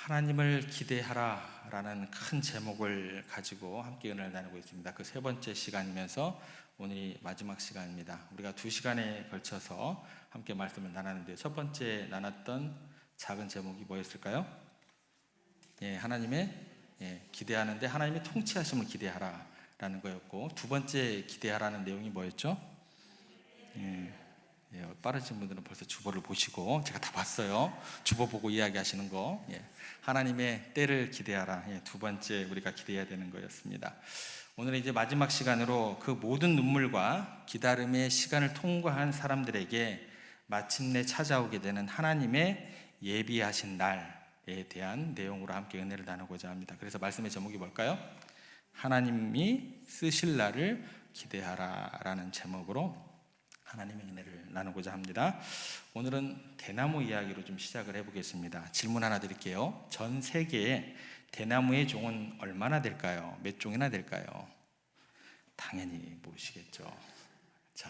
하나님을 기대하라라는 큰 제목을 가지고 함께 은혜를 나누고 있습니다. 그 세 번째 시간이면서 오늘이 마지막 시간입니다. 우리가 2시간에 걸쳐서 함께 말씀을 나눴는데 첫 번째 나눴던 작은 제목이 뭐였을까요? 하나님의 기대하는데 하나님의 통치하심을 기대하라라는 거였고, 두 번째 기대하라는 내용이 뭐였죠? 빠르신 분들은 벌써 주보를 보시고, 제가 다 봤어요. 주보 보고 이야기하시는 거. 하나님의 때를 기대하라. 두 번째 우리가 기대해야 되는 거였습니다. 오늘은 이제 마지막 시간으로 그 모든 눈물과 기다림의 시간을 통과한 사람들에게 마침내 찾아오게 되는 하나님의 예비하신 날에 대한 내용으로 함께 은혜를 나누고자 합니다. 그래서 말씀의 제목이 뭘까요? 하나님이 쓰실 날을 기대하라라는 제목으로 하나님의 은혜를 나누고자 합니다. 오늘은 대나무 이야기로 좀 시작을 해보겠습니다. 질문 하나 드릴게요. 전 세계에 대나무의 종은 얼마나 될까요? 몇 종이나 될까요? 당연히 모르시겠죠. 자,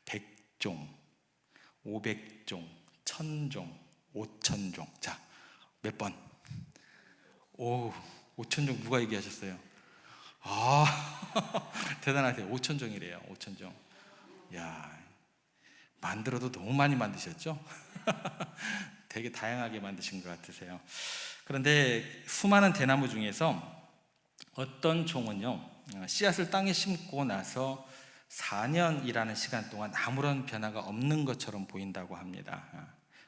100종, 500종, 1000종, 5000종. 자, 몇 번? 5000종 누가 얘기하셨어요? 대단하세요. 5000종이래요. 5000종. 야, 만들어도 너무 많이 만드셨죠? 되게 다양하게 만드신 것 같으세요. 그런데 수많은 대나무 중에서 어떤 종은요, 씨앗을 땅에 심고 나서 4년이라는 시간 동안 아무런 변화가 없는 것처럼 보인다고 합니다.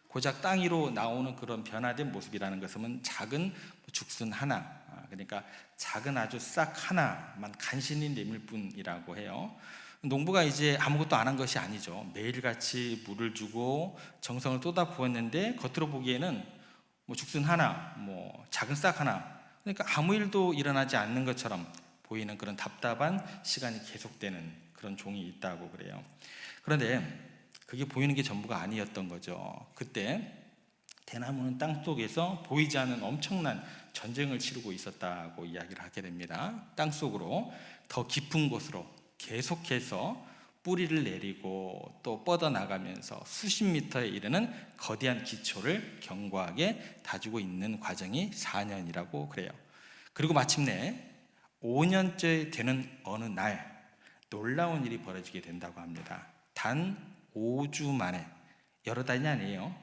고작 땅 위로 나오는 그런 변화된 모습이라는 것은 작은 죽순 하나, 그러니까 작은 아주 싹 하나만 간신히 내밀 뿐이라고 해요. 농부가 이제 아무것도 안 한 것이 아니죠. 매일같이 물을 주고 정성을 쏟아 부었는데 겉으로 보기에는 죽순 하나, 작은 싹 하나, 그러니까 아무 일도 일어나지 않는 것처럼 보이는 그런 답답한 시간이 계속되는 그런 종이 있다고 그래요. 그런데 그게 보이는 게 전부가 아니었던 거죠. 그때 대나무는 땅속에서 보이지 않는 엄청난 전쟁을 치르고 있었다고 이야기를 하게 됩니다. 땅속으로 더 깊은 곳으로 계속해서 뿌리를 내리고 또 뻗어나가면서 수십 미터에 이르는 거대한 기초를 견고하게 다지고 있는 과정이 4년이라고 그래요. 그리고 마침내 5년째 되는 어느 날 놀라운 일이 벌어지게 된다고 합니다. 단 5주 만에, 여러 달이 아니에요.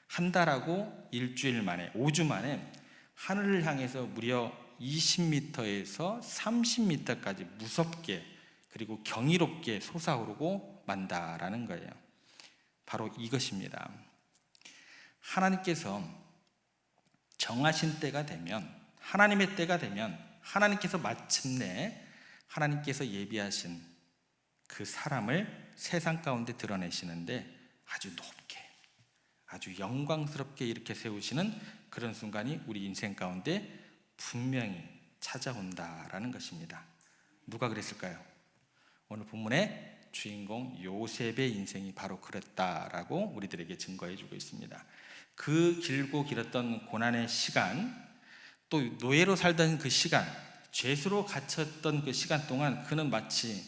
한 달하고 일주일 만에, 5주 만에 하늘을 향해서 무려 20m에서 30m까지 무섭게 그리고 경이롭게 솟아오르고 만다라는 거예요. 바로 이것입니다. 하나님께서 정하신 때가 되면, 하나님의 때가 되면 하나님께서 마침내 하나님께서 예비하신 그 사람을 세상 가운데 드러내시는데 아주 높게, 아주 영광스럽게 이렇게 세우시는 그런 순간이 우리 인생 가운데 분명히 찾아온다라는 것입니다. 누가 그랬을까요? 오늘 본문의 주인공 요셉의 인생이 바로 그랬다라고 우리들에게 증거해 주고 있습니다. 그 길고 길었던 고난의 시간, 또 노예로 살던 그 시간, 죄수로 갇혔던 그 시간 동안 그는 마치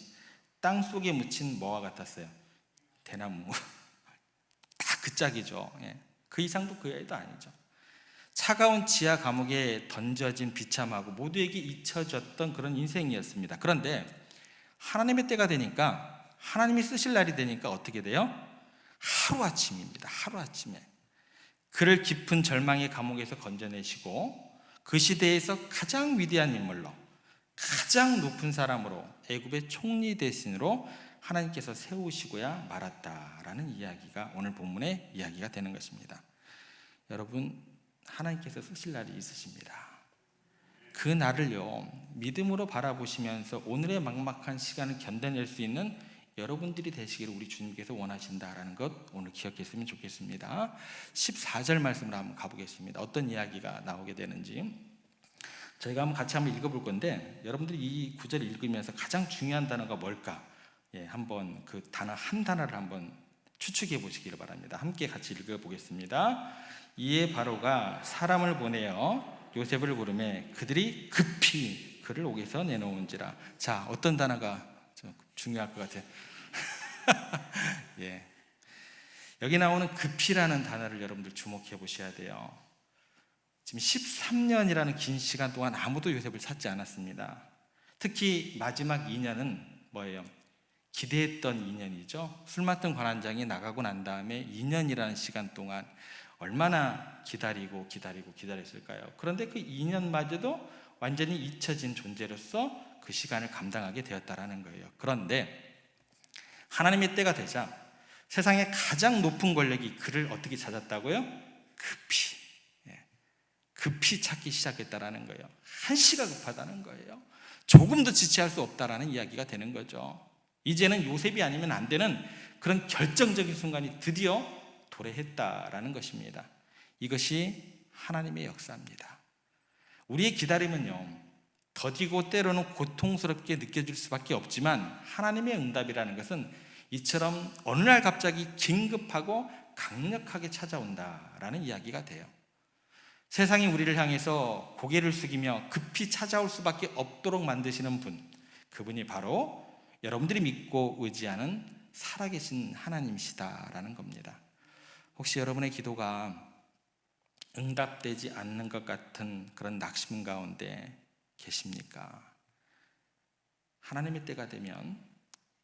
땅속에 묻힌 뭐와 같았어요? 대나무. 다 그 짝이죠. 그 이상도 그 이하도 아니죠. 차가운 지하 감옥에 던져진 비참하고 모두에게 잊혀졌던 그런 인생이었습니다. 그런데 하나님의 때가 되니까, 하나님이 쓰실 날이 되니까 어떻게 돼요? 하루아침입니다. 하루아침에 그를 깊은 절망의 감옥에서 건져내시고 그 시대에서 가장 위대한 인물로, 가장 높은 사람으로, 애굽의 총리 대신으로 하나님께서 세우시고야 말았다라는 이야기가 오늘 본문의 이야기가 되는 것입니다. 여러분, 하나님께서 쓰실 날이 있으십니다. 그 날을요, 믿음으로 바라보시면서 오늘의 막막한 시간을 견뎌낼 수 있는 여러분들이 되시기를 우리 주님께서 원하신다라는 것 오늘 기억했으면 좋겠습니다. 14절 말씀으로 한번 가보겠습니다. 어떤 이야기가 나오게 되는지 저희가 같이 한번 읽어볼 건데, 여러분들이 이 구절을 읽으면서 가장 중요한 단어가 뭘까? 한번 그 단어 한 단어를 한번 추측해 보시기를 바랍니다. 함께 같이 읽어보겠습니다. 이에 바로가 사람을 보내어 요셉을 부르매 그들이 급히 그를 옥에서 내놓은지라. 자, 어떤 단어가 중요할 것 같아요? 여기 나오는 급히라는 단어를 여러분들 주목해 보셔야 돼요. 지금 13년이라는 긴 시간 동안 아무도 요셉을 찾지 않았습니다. 특히 마지막 2년은 뭐예요? 기대했던 2년이죠. 술 맡은 관원장이 나가고 난 다음에 2년이라는 시간 동안 얼마나 기다렸을까요? 그런데 그 2년마저도 완전히 잊혀진 존재로서 그 시간을 감당하게 되었다라는 거예요. 그런데 하나님의 때가 되자 세상의 가장 높은 권력이 그를 어떻게 찾았다고요? 급히 찾기 시작했다라는 거예요. 한시가 급하다는 거예요. 조금도 지체할 수 없다라는 이야기가 되는 거죠. 이제는 요셉이 아니면 안 되는 그런 결정적인 순간이 드디어 도래했다라는 것입니다. 이것이 하나님의 역사입니다. 우리의 기다림은요, 더디고 때로는 고통스럽게 느껴질 수밖에 없지만 하나님의 응답이라는 것은 이처럼 어느 날 갑자기 긴급하고 강력하게 찾아온다라는 이야기가 돼요. 세상이 우리를 향해서 고개를 숙이며 급히 찾아올 수밖에 없도록 만드시는 분, 그분이 바로 여러분들이 믿고 의지하는 살아계신 하나님이시다라는 겁니다. 혹시 여러분의 기도가 응답되지 않는 것 같은 그런 낙심 가운데 계십니까? 하나님의 때가 되면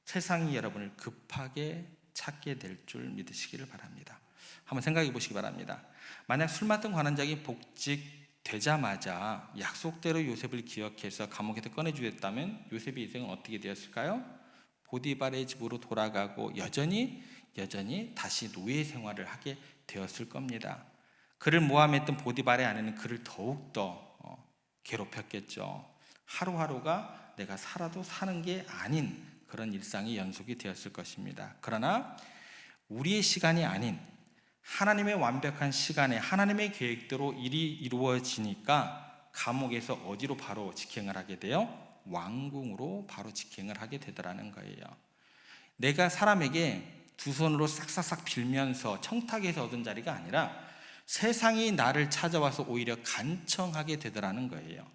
세상이 여러분을 급하게 찾게 될 줄 믿으시기를 바랍니다. 한번 생각해 보시기 바랍니다. 만약 술 맡은 관원장이 복직되자마자 약속대로 요셉을 기억해서 감옥에서 꺼내주었다면 요셉의 인생은 어떻게 되었을까요? 보디발의 집으로 돌아가고 여전히 다시 노예 생활을 하게 되었을 겁니다. 그를 모함했던 보디발의 아내는 그를 더욱더 괴롭혔겠죠. 하루하루가 내가 살아도 사는 게 아닌 그런 일상이 연속이 되었을 것입니다. 그러나 우리의 시간이 아닌 하나님의 완벽한 시간에 하나님의 계획대로 일이 이루어지니까 감옥에서 어디로 바로 직행을 하게 돼요? 왕궁으로 바로 직행을 하게 되더라는 거예요. 내가 사람에게 두 손으로 싹싹싹 빌면서 청탁해서 얻은 자리가 아니라 세상이 나를 찾아와서 오히려 간청하게 되더라는 거예요.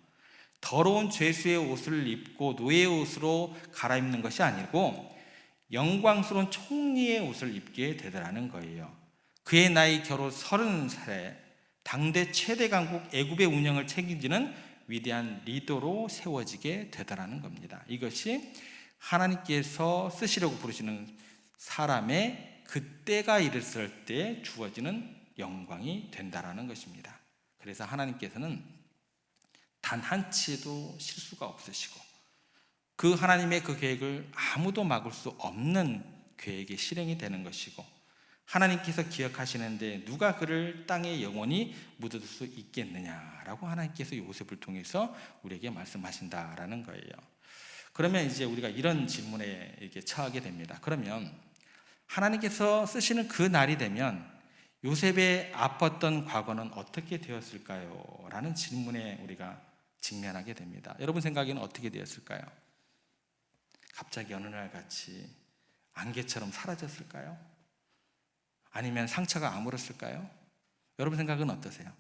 더러운 죄수의 옷을 입고 노예의 옷으로 갈아입는 것이 아니고 영광스러운 총리의 옷을 입게 되더라는 거예요. 그의 나이 겨루 30살에 당대 최대 강국 애굽의 운영을 책임지는 위대한 리더로 세워지게 되더라는 겁니다. 이것이 하나님께서 쓰시려고 부르시는 사람의 그때가 이르렀을 때 주어지는 영광이 된다라는 것입니다. 그래서 하나님께서는 단 한치도 실수가 없으시고 그 하나님의 그 계획을 아무도 막을 수 없는 계획이 실행이 되는 것이고 하나님께서 기억하시는데 누가 그를 땅에 영원히 묻어둘 수 있겠느냐라고 하나님께서 요셉을 통해서 우리에게 말씀하신다라는 거예요. 그러면 이제 우리가 이런 질문에 이렇게 처하게 됩니다. 그러면 하나님께서 쓰시는 그 날이 되면 요셉의 아팠던 과거는 어떻게 되었을까요? 라는 질문에 우리가 직면하게 됩니다. 여러분 생각에는 어떻게 되었을까요? 갑자기 어느 날 같이 안개처럼 사라졌을까요? 아니면 상처가 아물었을까요? 여러분 생각은 어떠세요?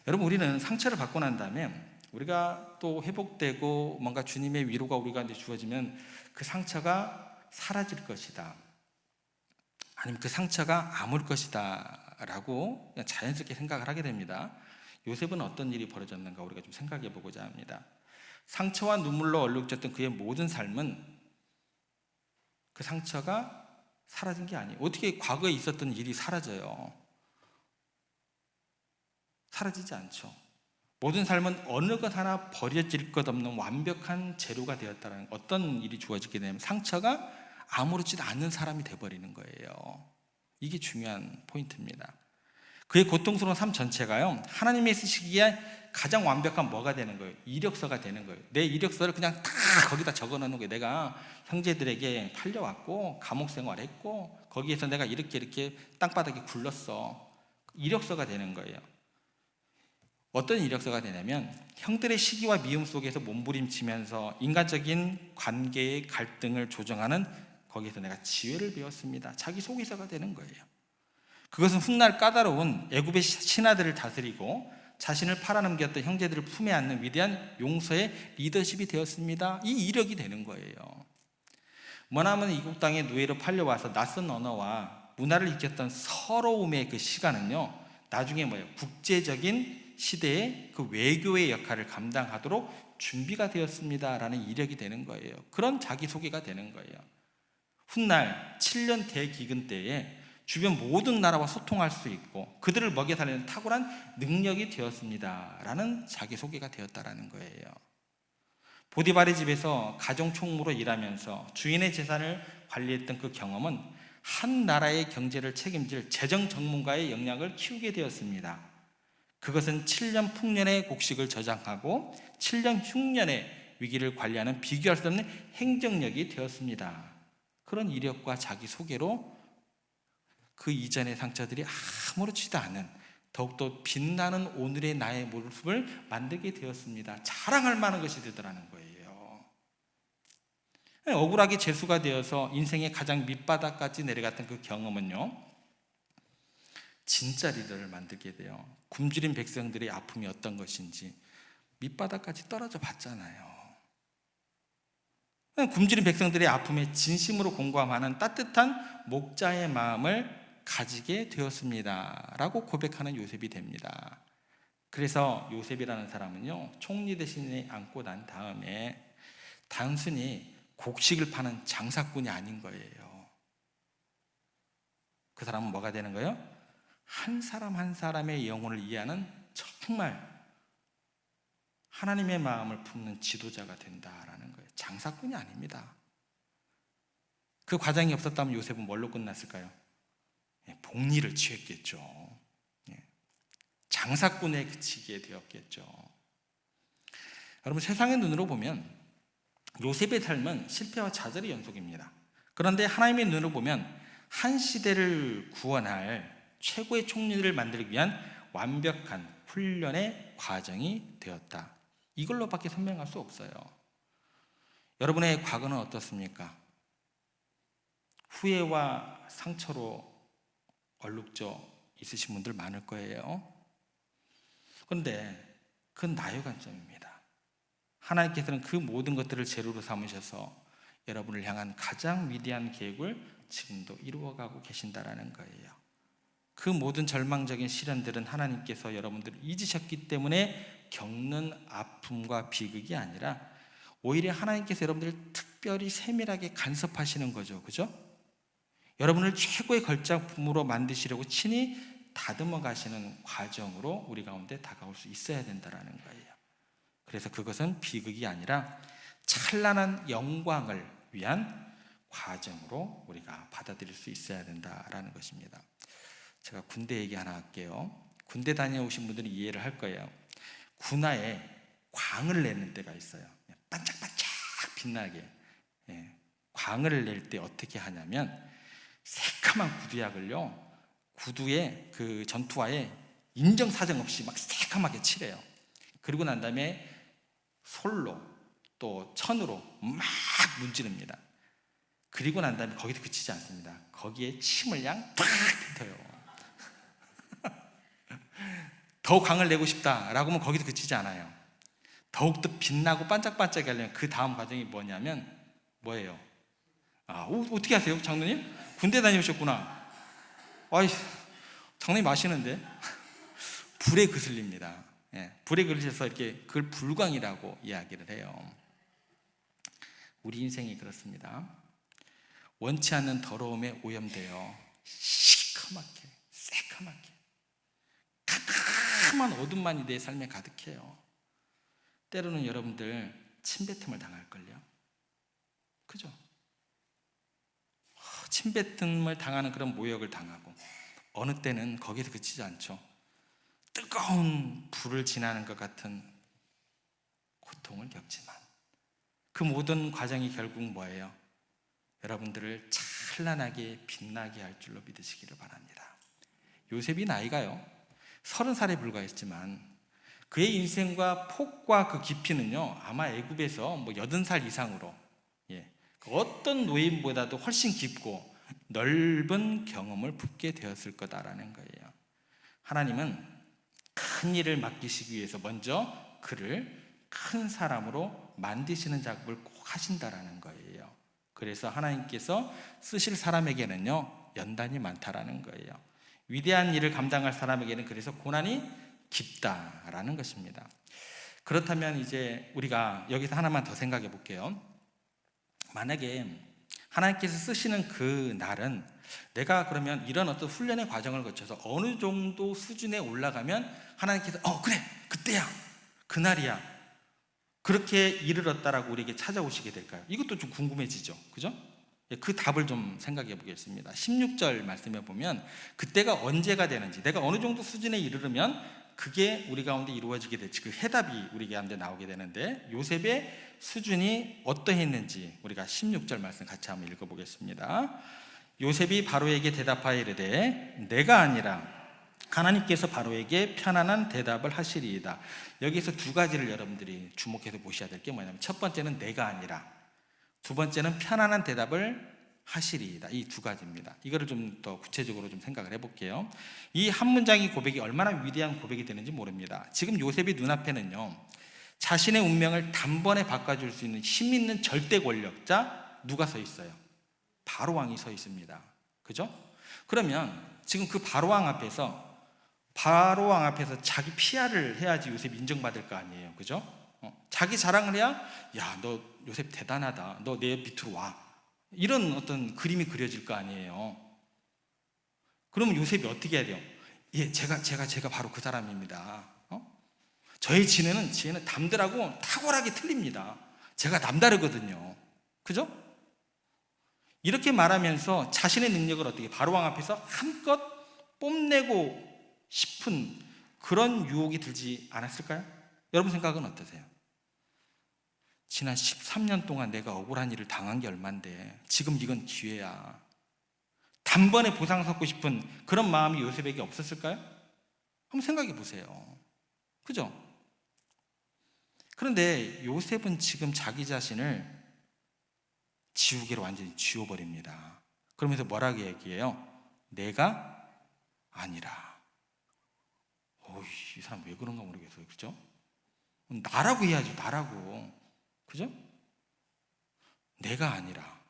여러분, 우리는 상처를 받고 난 다음에 우리가 또 회복되고 뭔가 주님의 위로가 우리가 이제 주어지면 그 상처가 사라질 것이다, 아니면 그 상처가 아물 것이다 라고 그냥 자연스럽게 생각을 하게 됩니다. 요셉은 어떤 일이 벌어졌는가 우리가 좀 생각해 보고자 합니다. 상처와 눈물로 얼룩졌던 그의 모든 삶은 그 상처가 사라진 게 아니에요. 어떻게 과거에 있었던 일이 사라져요? 사라지지 않죠. 모든 삶은 어느 것 하나 버려질 것 없는 완벽한 재료가 되었다는, 어떤 일이 주어지게 되면 상처가 아무렇지도 않는 사람이 되어버리는 거예요. 이게 중요한 포인트입니다. 그의 고통스러운 삶 전체가요, 하나님의 쓰시기에 가장 완벽한 뭐가 되는 거예요? 이력서가 되는 거예요. 내 이력서를 그냥 다 거기다 적어 놓는 거예요. 내가 형제들에게 팔려왔고 감옥 생활했고 거기에서 내가 이렇게 땅바닥에 굴렀어. 이력서가 되는 거예요. 어떤 이력서가 되냐면 형들의 시기와 미움 속에서 몸부림치면서 인간적인 관계의 갈등을 조정하는, 거기에서 내가 지혜를 배웠습니다. 자기 소개서가 되는 거예요. 그것은 훗날 까다로운 애굽의 신하들을 다스리고 자신을 팔아넘겼던 형제들을 품에 안는 위대한 용서의 리더십이 되었습니다. 이 이력이 되는 거예요. 머나먼 이국 땅에 노예로 팔려와서 낯선 언어와 문화를 익혔던 서러움의 그 시간은요, 나중에 국제적인 시대에 그 외교의 역할을 감당하도록 준비가 되었습니다라는 이력이 되는 거예요. 그런 자기소개가 되는 거예요. 훗날 7년 대기근 때에 주변 모든 나라와 소통할 수 있고 그들을 먹여 살리는 탁월한 능력이 되었습니다라는 자기소개가 되었다라는 거예요. 보디발의 집에서 가정 총무로 일하면서 주인의 재산을 관리했던 그 경험은 한 나라의 경제를 책임질 재정 전문가의 역량을 키우게 되었습니다. 그것은 7년 풍년의 곡식을 저장하고 7년 흉년의 위기를 관리하는 비교할 수 없는 행정력이 되었습니다. 그런 이력과 자기소개로 그 이전의 상처들이 아무렇지도 않은 더욱더 빛나는 오늘의 나의 모습을 만들게 되었습니다. 자랑할 만한 것이 되더라는 거예요. 억울하게 재수가 되어서 인생의 가장 밑바닥까지 내려갔던 그 경험은요, 진짜 리더를 만들게 돼요. 굶주린 백성들의 아픔이 어떤 것인지 밑바닥까지 떨어져 봤잖아요. 굶주린 백성들의 아픔에 진심으로 공감하는 따뜻한 목자의 마음을 가지게 되었습니다 라고 고백하는 요셉이 됩니다. 그래서 요셉이라는 사람은요, 총리 대신에 앉고 난 다음에 단순히 곡식을 파는 장사꾼이 아닌 거예요. 그 사람은 뭐가 되는 거예요? 한 사람 한 사람의 영혼을 이해하는 정말 하나님의 마음을 품는 지도자가 된다라는 거예요. 장사꾼이 아닙니다. 그 과정이 없었다면 요셉은 뭘로 끝났을까요? 복리를 취했겠죠. 장사꾼에 그치게 되었겠죠. 여러분, 세상의 눈으로 보면 요셉의 삶은 실패와 좌절의 연속입니다. 그런데 하나님의 눈으로 보면 한 시대를 구원할 최고의 총리를 만들기 위한 완벽한 훈련의 과정이 되었다. 이걸로밖에 설명할 수 없어요. 여러분의 과거는 어떻습니까? 후회와 상처로 얼룩져 있으신 분들 많을 거예요. 그런데 그건 나의 관점입니다. 하나님께서는 그 모든 것들을 재료로 삼으셔서 여러분을 향한 가장 위대한 계획을 지금도 이루어가고 계신다라는 거예요. 그 모든 절망적인 시련들은 하나님께서 여러분들을 잊으셨기 때문에 겪는 아픔과 비극이 아니라 오히려 하나님께서 여러분들을 특별히 세밀하게 간섭하시는 거죠. 그죠? 여러분을 최고의 걸작품으로 만드시려고 친히 다듬어 가시는 과정으로 우리 가운데 다가올 수 있어야 된다는 거예요. 그래서 그것은 비극이 아니라 찬란한 영광을 위한 과정으로 우리가 받아들일 수 있어야 된다라는 것입니다. 제가 군대 얘기 하나 할게요. 군대 다녀오신 분들은 이해를 할 거예요. 군화에 광을 내는 때가 있어요. 반짝반짝 빛나게. 광을 낼 때 어떻게 하냐면 새카만 구두약을요, 구두에 그 전투화에 인정사정 없이 막 새카맣게 칠해요. 그리고 난 다음에 솔로 또 천으로 막 문지릅니다. 그리고 난 다음에 거기서 그치지 않습니다. 거기에 침을 양 팍 뱉어요. 더 광을 내고 싶다라고 하면 거기서 그치지 않아요. 더욱더 빛나고 반짝반짝하게 하려면 그 다음 과정이 뭐냐면 뭐예요? 어떻게 하세요, 장로님? 군대 다녀오셨구나. 아이, 장로님 아시는데? 불에 그슬립니다. 불에 그슬려서 이렇게 그걸 불광이라고 이야기를 해요. 우리 인생이 그렇습니다. 원치 않는 더러움에 오염되어 시커멓게, 새카맣게 캄캄한 어둠만이 내 삶에 가득해요. 때로는 여러분들 침뱉음을 당할걸요. 그죠? 침뱉음을 당하는 그런 모욕을 당하고, 어느 때는 거기서 그치지 않죠. 뜨거운 불을 지나는 것 같은 고통을 겪지만 그 모든 과정이 결국 뭐예요? 여러분들을 찬란하게 빛나게 할 줄로 믿으시기를 바랍니다. 요셉이 나이가요 30살에 불과했지만 그의 인생과 폭과 그 깊이는요 아마 애굽에서 80살 이상으로 어떤 노인보다도 훨씬 깊고 넓은 경험을 품게 되었을 거다라는 거예요. 하나님은 큰 일을 맡기시기 위해서 먼저 그를 큰 사람으로 만드시는 작업을 꼭 하신다라는 거예요. 그래서 하나님께서 쓰실 사람에게는요 연단이 많다라는 거예요. 위대한 일을 감당할 사람에게는 그래서 고난이 깊다라는 것입니다. 그렇다면 이제 우리가 여기서 하나만 더 생각해 볼게요. 만약에 하나님께서 쓰시는 그 날은 내가 그러면 이런 어떤 훈련의 과정을 거쳐서 어느 정도 수준에 올라가면 하나님께서 그래 그때야 그날이야 그렇게 이르렀다라고 우리에게 찾아오시게 될까요? 이것도 좀 궁금해지죠, 그죠? 그 답을 좀 생각해 보겠습니다. 16절 말씀해 보면 그때가 언제가 되는지, 내가 어느 정도 수준에 이르르면 그게 우리 가운데 이루어지게 될지 그 해답이 우리 가운데 나오게 되는데, 요셉의 수준이 어떠했는지 우리가 16절 말씀 같이 한번 읽어보겠습니다. 요셉이 바로에게 대답하여 이르되 내가 아니라 하나님께서 바로에게 편안한 대답을 하시리이다. 여기서 두 가지를 여러분들이 주목해서 보셔야 될 게 뭐냐면, 첫 번째는 내가 아니라, 두 번째는 편안한 대답을 하시리이다. 이 두 가지입니다. 이거를 좀 더 구체적으로 좀 생각을 해볼게요. 이 한 문장의 고백이 얼마나 위대한 고백이 되는지 모릅니다. 지금 요셉의 눈앞에는요, 자신의 운명을 단번에 바꿔줄 수 있는 힘 있는 절대 권력자 누가 서 있어요? 바로왕이 서 있습니다. 그죠? 그러면 지금 그 바로왕 앞에서 자기 PR을 해야지 요셉이 인정받을 거 아니에요. 그죠? 자기 자랑을 해야, 야, 너 요셉 대단하다, 너 내 밑으로 와, 이런 어떤 그림이 그려질 거 아니에요. 그러면 요셉이 어떻게 해야 돼요? 예, 제가 바로 그 사람입니다. 저의 지혜는 남들하고 탁월하게 틀립니다. 제가 남다르거든요. 그죠? 이렇게 말하면서 자신의 능력을 어떻게 바로왕 앞에서 한껏 뽐내고 싶은 그런 유혹이 들지 않았을까요? 여러분 생각은 어떠세요? 지난 13년 동안 내가 억울한 일을 당한 게 얼만데 지금 이건 기회야. 단번에 보상 받고 싶은 그런 마음이 요셉에게 없었을까요? 한번 생각해 보세요. 그죠? 그런데 요셉은 지금 자기 자신을 지우개로 완전히 지워버립니다. 그러면서 뭐라고 얘기해요? 내가 아니라. 이 사람 왜 그런가 모르겠어요. 그죠? 나라고 해야죠. 나라고. 그죠? 내가 아니라.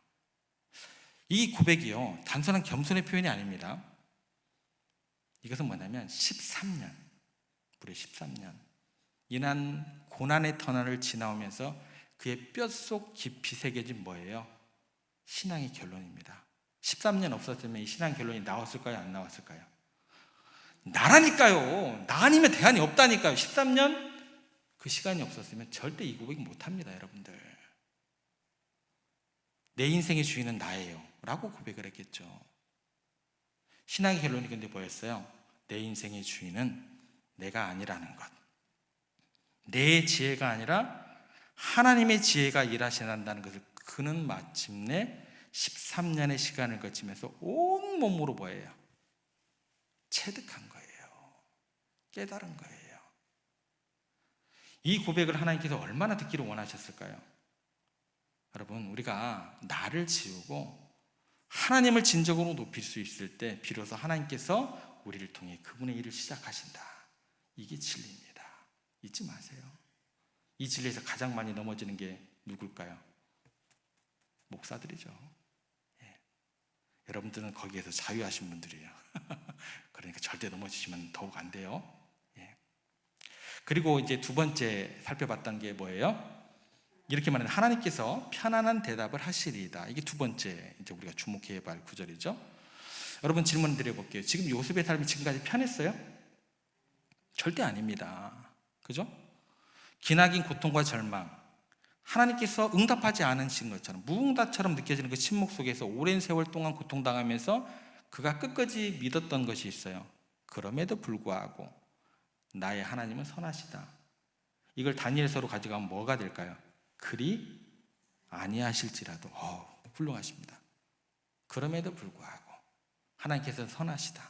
이 고백이요, 단순한 겸손의 표현이 아닙니다. 이것은 뭐냐면 13년, 무려 13년 인한 고난의 터널을 지나오면서 그의 뼛속 깊이 새겨진 뭐예요? 신앙의 결론입니다. 13년 없었으면 이 신앙 결론이 나왔을까요? 안 나왔을까요? 나라니까요. 나 아니면 대안이 없다니까요. 13년 그 시간이 없었으면 절대 이 고백 못합니다. 여러분들, 내 인생의 주인은 나예요 라고 고백을 했겠죠. 신앙의 결론이 근데 뭐였어요? 내 인생의 주인은 내가 아니라는 것, 내 지혜가 아니라 하나님의 지혜가 일하신다는 것을 그는 마침내 13년의 시간을 거치면서 온몸으로 뭐예요? 체득한 거예요. 깨달은 거예요. 이 고백을 하나님께서 얼마나 듣기를 원하셨을까요? 여러분, 우리가 나를 지우고 하나님을 진정으로 높일 수 있을 때 비로소 하나님께서 우리를 통해 그분의 일을 시작하신다. 이게 진리입니다. 잊지 마세요. 이 진리에서 가장 많이 넘어지는 게 누굴까요? 목사들이죠. 예. 여러분들은 거기에서 자유하신 분들이에요. 그러니까 절대 넘어지시면 더욱 안 돼요. 예. 그리고 이제 두 번째 살펴봤던 게 뭐예요? 이렇게 말하는 하나님께서 편안한 대답을 하시리이다. 이게 두 번째 이제 우리가 주목해야 할 구절이죠. 여러분, 질문 드려볼게요. 지금 요셉의 삶이 지금까지 편했어요? 절대 아닙니다. 그죠? 기나긴 고통과 절망, 하나님께서 응답하지 않으신 것처럼 무응답처럼 느껴지는 그 침묵 속에서 오랜 세월 동안 고통당하면서 그가 끝까지 믿었던 것이 있어요. 그럼에도 불구하고 나의 하나님은 선하시다. 이걸 다니엘서로 가져가면 뭐가 될까요? 그리 아니하실지라도. 훌륭하십니다. 그럼에도 불구하고 하나님께서 선하시다.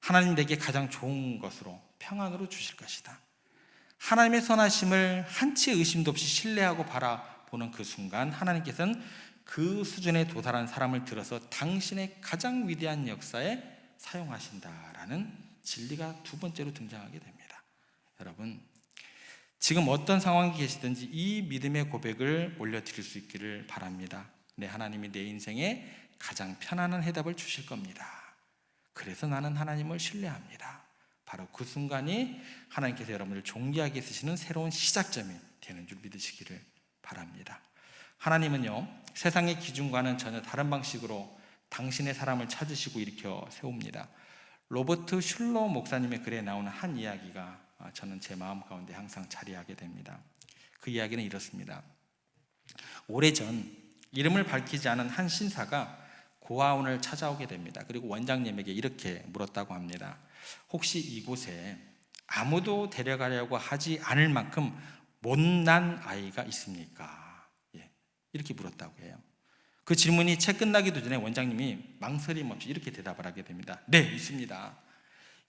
하나님 내게 가장 좋은 것으로 평안으로 주실 것이다. 하나님의 선하심을 한치 의심도 없이 신뢰하고 바라보는 그 순간 하나님께서는 그 수준에 도달한 사람을 들어서 당신의 가장 위대한 역사에 사용하신다라는 진리가 두 번째로 등장하게 됩니다. 여러분, 지금 어떤 상황에 계시든지 이 믿음의 고백을 올려드릴 수 있기를 바랍니다. 내 하나님이 내 인생에 가장 편안한 해답을 주실 겁니다. 그래서 나는 하나님을 신뢰합니다. 바로 그 순간이 하나님께서 여러분을 존귀하게 쓰시는 새로운 시작점이 되는 줄 믿으시기를 바랍니다. 하나님은요, 세상의 기준과는 전혀 다른 방식으로 당신의 사람을 찾으시고 일으켜 세웁니다. 로버트 슐러 목사님의 글에 나오는 한 이야기가 저는 제 마음 가운데 항상 자리하게 됩니다. 그 이야기는 이렇습니다. 오래전 이름을 밝히지 않은 한 신사가 고아원을 찾아오게 됩니다. 그리고 원장님에게 이렇게 물었다고 합니다. 혹시 이곳에 아무도 데려가려고 하지 않을 만큼 못난 아이가 있습니까? 이렇게 물었다고 해요. 그 질문이 채 끝나기도 전에 원장님이 망설임 없이 이렇게 대답을 하게 됩니다. 네, 있습니다.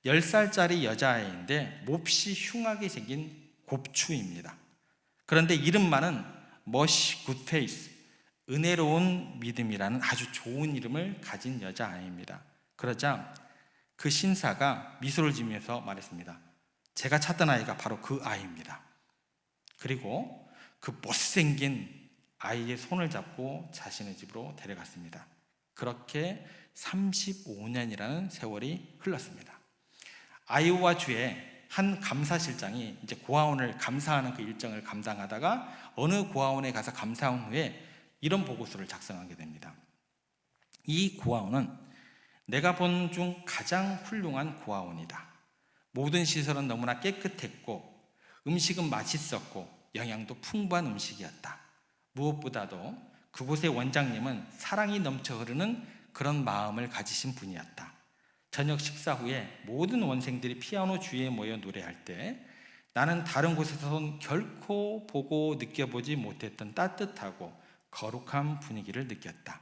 10살짜리 여자아이인데 몹시 흉하게 생긴 곱추입니다. 그런데 이름만은 머시 굿페이스, 은혜로운 믿음이라는 아주 좋은 이름을 가진 여자아이입니다. 그러자 그 신사가 미소를 지으면서 말했습니다. 제가 찾던 아이가 바로 그 아이입니다. 그리고 그 못생긴 아이의 손을 잡고 자신의 집으로 데려갔습니다. 그렇게 35년이라는 세월이 흘렀습니다. 아이오와 주의 한 감사실장이 이제 고아원을 감사하는 그 일정을 감당하다가 어느 고아원에 가서 감사한 후에 이런 보고서를 작성하게 됩니다. 이 고아원은 내가 본 중 가장 훌륭한 고아원이다. 모든 시설은 너무나 깨끗했고 음식은 맛있었고 영양도 풍부한 음식이었다. 무엇보다도 그곳의 원장님은 사랑이 넘쳐 흐르는 그런 마음을 가지신 분이었다. 저녁 식사 후에 모든 원생들이 피아노 주위에 모여 노래할 때 나는 다른 곳에서는 결코 보고 느껴보지 못했던 따뜻하고 거룩한 분위기를 느꼈다.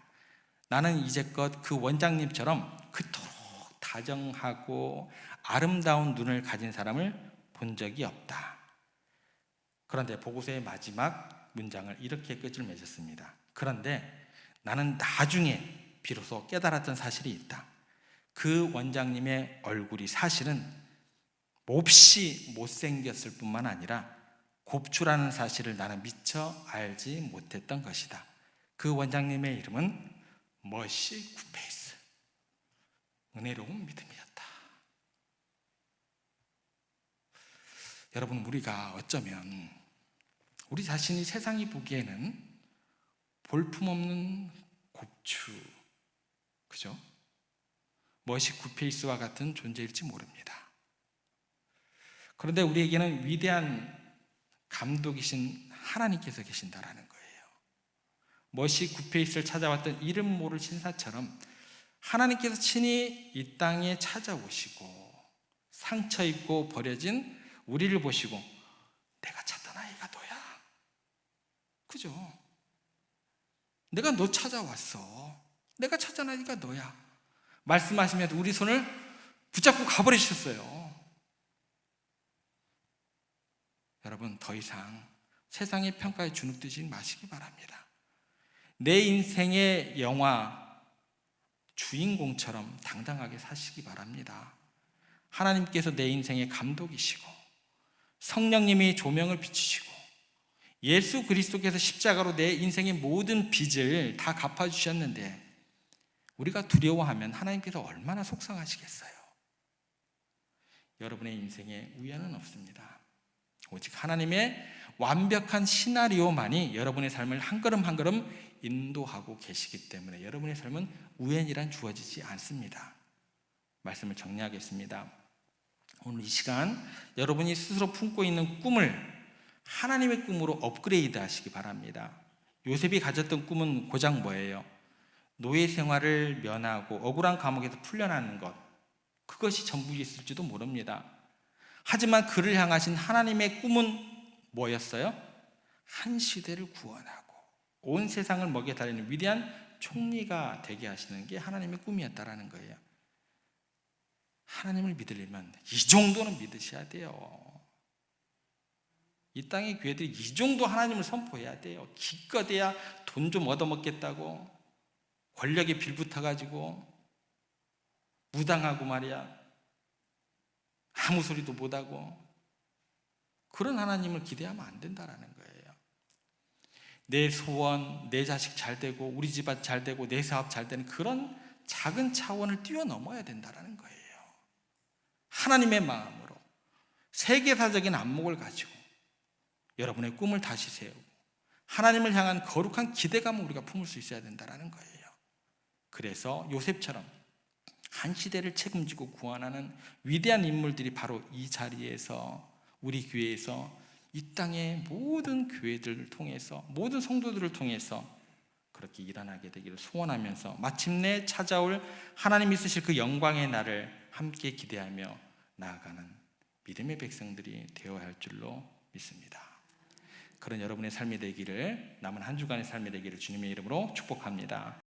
나는 이제껏 그 원장님처럼 그토록 다정하고 아름다운 눈을 가진 사람을 본 적이 없다. 그런데 보고서의 마지막 문장을 이렇게 끝을 맺었습니다. 그런데 나는 나중에 비로소 깨달았던 사실이 있다. 그 원장님의 얼굴이 사실은 몹시 못생겼을 뿐만 아니라 곱추라는 사실을 나는 미처 알지 못했던 것이다. 그 원장님의 이름은 머시 굿페이스, 은혜로운 믿음이었다. 여러분, 우리가 어쩌면 우리 자신이 세상이 보기에는 볼품없는 곱추, 그죠? 머시 굿페이스와 같은 존재일지 모릅니다. 그런데 우리에게는 위대한 감독이신 하나님께서 계신다라는 거예요. 머시 굿페이스를 찾아왔던 이름 모를 신사처럼 하나님께서 친히 이 땅에 찾아오시고 상처 입고 버려진 우리를 보시고 내가 찾던 아이가 너야. 그죠? 내가 너 찾아왔어. 내가 찾던 아이가 너야. 말씀하시면서 우리 손을 붙잡고 가버리셨어요. 여러분, 더 이상 세상의 평가에 주눅들지 마시기 바랍니다. 내 인생의 영화 주인공처럼 당당하게 사시기 바랍니다. 하나님께서 내 인생의 감독이시고 성령님이 조명을 비추시고 예수 그리스도께서 십자가로 내 인생의 모든 빚을 다 갚아주셨는데 우리가 두려워하면 하나님께서 얼마나 속상하시겠어요. 여러분의 인생에 우연은 없습니다. 오직 하나님의 완벽한 시나리오만이 여러분의 삶을 한 걸음 한 걸음 인도하고 계시기 때문에 여러분의 삶은 우연이란 주어지지 않습니다. 말씀을 정리하겠습니다. 오늘 이 시간 여러분이 스스로 품고 있는 꿈을 하나님의 꿈으로 업그레이드 하시기 바랍니다. 요셉이 가졌던 꿈은 고작 뭐예요? 노예 생활을 면하고 억울한 감옥에서 풀려나는 것, 그것이 전부였을지도 모릅니다. 하지만 그를 향하신 하나님의 꿈은 뭐였어요? 한 시대를 구원하고 온 세상을 먹여 살리는 위대한 총리가 되게 하시는 게 하나님의 꿈이었다라는 거예요. 하나님을 믿으려면 이 정도는 믿으셔야 돼요. 이 땅의 교회들이 이 정도 하나님을 선포해야 돼요. 기껏해야 돈 좀 얻어먹겠다고 권력에 빌붙어가지고 무당하고 말이야 아무 소리도 못하고 그런 하나님을 기대하면 안 된다라는 거예요. 내 소원, 내 자식 잘 되고 우리 집안 잘 되고 내 사업 잘 되는 그런 작은 차원을 뛰어넘어야 된다라는 거예요. 하나님의 마음으로 세계사적인 안목을 가지고 여러분의 꿈을 다시 세우고 하나님을 향한 거룩한 기대감을 우리가 품을 수 있어야 된다는 거예요. 그래서 요셉처럼 한 시대를 책임지고 구원하는 위대한 인물들이 바로 이 자리에서, 우리 교회에서, 이 땅의 모든 교회들을 통해서, 모든 성도들을 통해서 그렇게 일어나게 되기를 소원하면서 마침내 찾아올 하나님이 쓰실 그 영광의 날을 함께 기대하며 나아가는 믿음의 백성들이 되어야 할 줄로 믿습니다. 그런 여러분의 삶이 되기를, 남은 한 주간의 삶이 되기를 주님의 이름으로 축복합니다.